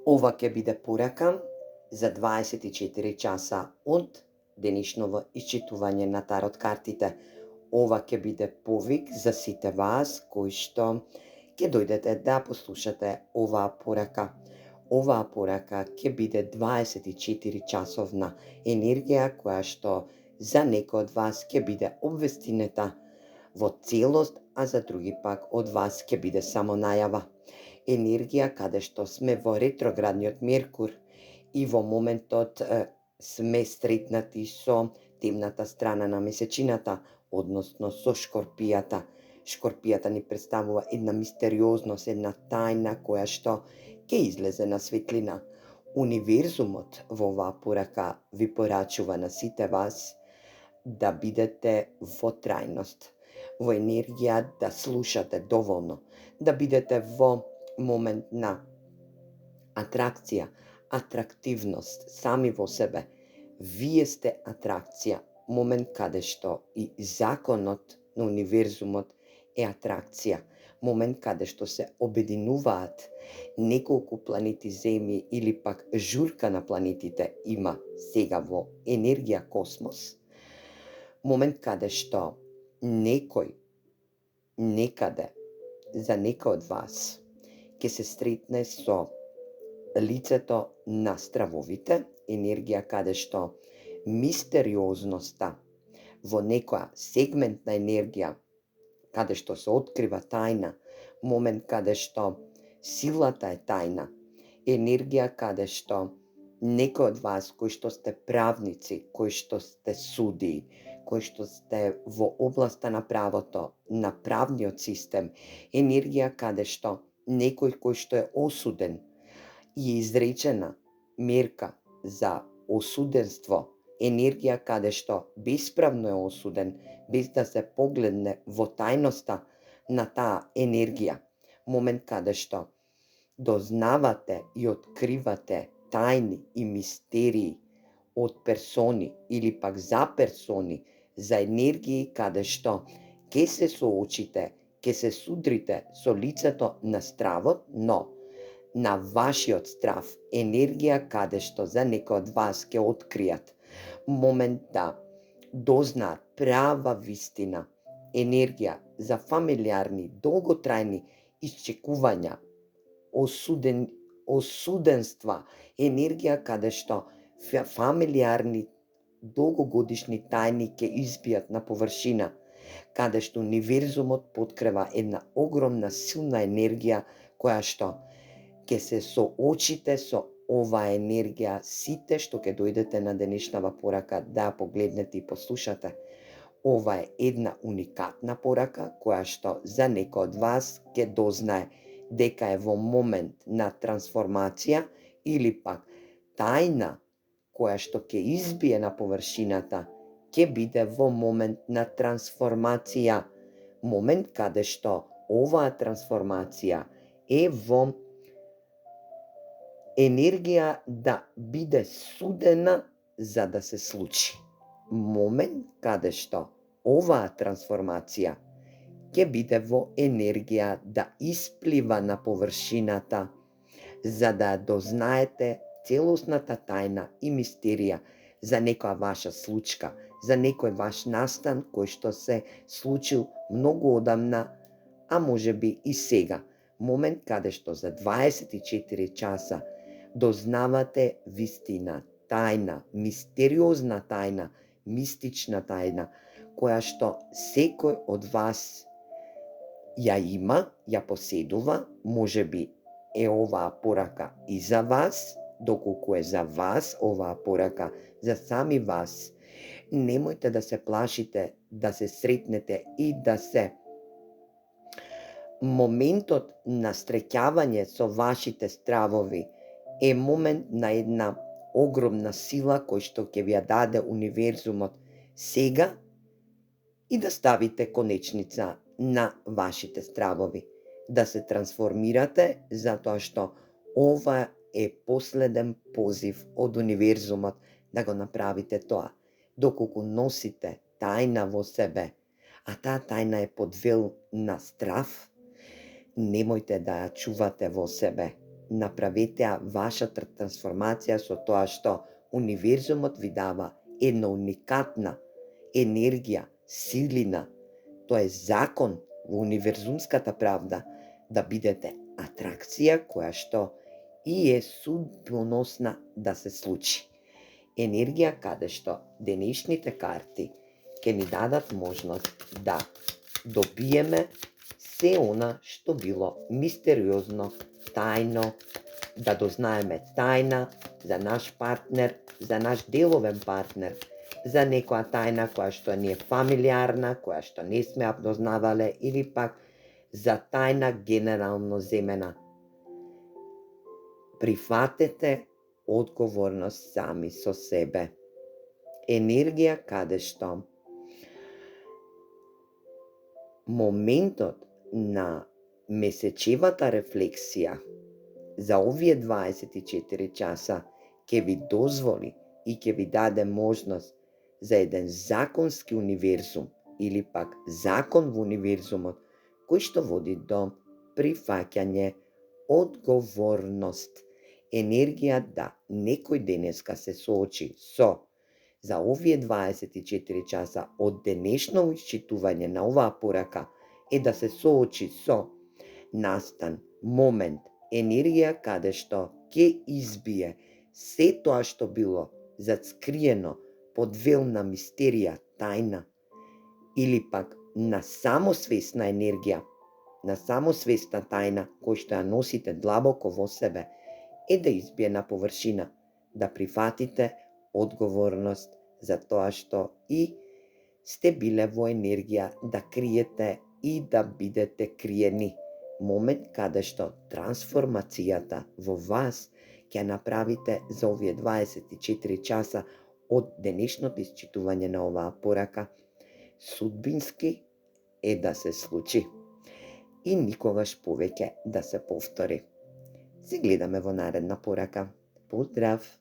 Ова ќе биде порака за 24 часа од денешново исчитување на тарот картите. Ова ќе биде повик за сите вас кои што ќе дојдете да послушате оваа порака. Оваа порака ќе биде 24 часовна енергија која што за некој од вас ќе биде обвестинета во целост, а за други пак од вас ќе биде само најава. Енергија каде што сме во ретроградниот Меркур и во моментот сме сретнати со темната страна на месечината, односно со Шкорпијата. Шкорпијата ни представува една мистериозност, една тајна која што ќе излезе на светлина. Универзумот во оваа порака ви порачува на сите вас да бидете во трајност, во енергија да слушате доволно, да бидете во момент на атракција, атрактивност сами во себе. Вие сте атракција, момент каде што и законот на универзумот е атракција, момент каде што се обединуваат неколку планети Земји или пак журка на планетите има сега во енергија космос, момент каде што некој, некаде, за некој од вас ќе се сретне со лицето на стравовите, енергија каде што мистериозноста во некоја сегментна енергија, каде што се открива тајна, момент каде што силата е тајна, енергија каде што некој од вас кои што сте правници, кои што сте судии, кои што сте во областа на правото, на правниот систем, енергија каде што некој кој што е осуден и е изречена мерка за осуденство, енергија каде што бесправно е осуден, без да се погледне во тајноста на таа енергија, момент каде што дознавате и откривате тајни и мистерии од персони или пак за персони, за енергии каде што ќе се соочите, ќе се судрите со лицето на стравот, но на вашиот страв, енергија каде што за некој од вас ќе откријат момент да дознаат права вистина, енергија за фамилиарни, долготрајни исчекувања, осуденства, енергија каде што фамилиарни долгогодишни тајни ќе избијат на површина, каде што универзумот подкрива една огромна силна енергија која што ќе се соочите со оваа енергија сите што ќе дојдете на денешнава порака да погледнете и послушате. Ова е една уникатна порака која што за некој од вас ќе дознае дека е во момент на трансформација или пак тајна која што ќе избие на површината, ќе биде во момент на трансформација, момент каде што оваа трансформација е во енергија да биде судена за да се случи. Момент каде што оваа трансформација ќе биде во енергија да исплива на површината за да дознаете целосната тајна и мистерија за некоја ваша случка, за некој ваш настан кој што се случил многу одамна, а можеби и сега. Момент каде што за 24 часа дознавате вистина, тајна, мистериозна тајна, мистична тајна, која што секој од вас ја има, ја поседува, можеби е оваа порака и за вас, доколку е за вас оваа порака, за сами вас. Немојте да се плашите да се сретнете и да се моментот на среќавање со вашите стравови е момент на една огромна сила кој што ќе ви ја даде универзумот сега и да ставите конечница на вашите стравови, да се трансформирате затоа што ова е последен позив од универзумот да го направите тоа. Доколку носите тајна во себе, а таа тајна е подвел на страв, немојте да ја чувате во себе. направете ја вашата трансформација со тоа што универзумот ви дава една уникатна енергија, силина. Тоа е закон во универзумската правда да бидете атракција која што и е судбоносна да се случи. Енергија каде што денешните карти ќе ни дадат можност да добиеме се она што било мистериозно, тајно, да дознаеме тајна за наш партнер, за наш деловен партнер, за некоја тајна која што ни е фамилиарна, која што не сме ја дознавале, или пак за тајна генерално земена. Прифатете одговорност сами со себе. Енергија каде што моментот на месечевата рефлексија за овие 24 часа ќе ви дозволи и ќе ви даде можност за еден законски универзум или пак закон во универзумот кој што води до прифаќање одговорност. Енергија да некој денеска се соочи со за овие 24 часа од денешно исчитување на оваа порака е да се соочи со настан, момент, енергија каде што ќе избие се тоа што било зацкриено под вел на мистерија, тајна, или пак на самосвесна енергија, на самосвесна тајна кој што ја носите длабоко во себе, е да избие на површина, да прифатите одговорност за тоа што и сте биле во енергија да криете и да бидете криени. Момент каде што трансформацијата во вас ќе направите за овие 24 часа од денешното исчитување на оваа порака. Судбински е да се случи и никогаш повеќе да се повтори. Се гледаме во наредна порака. Поздрав!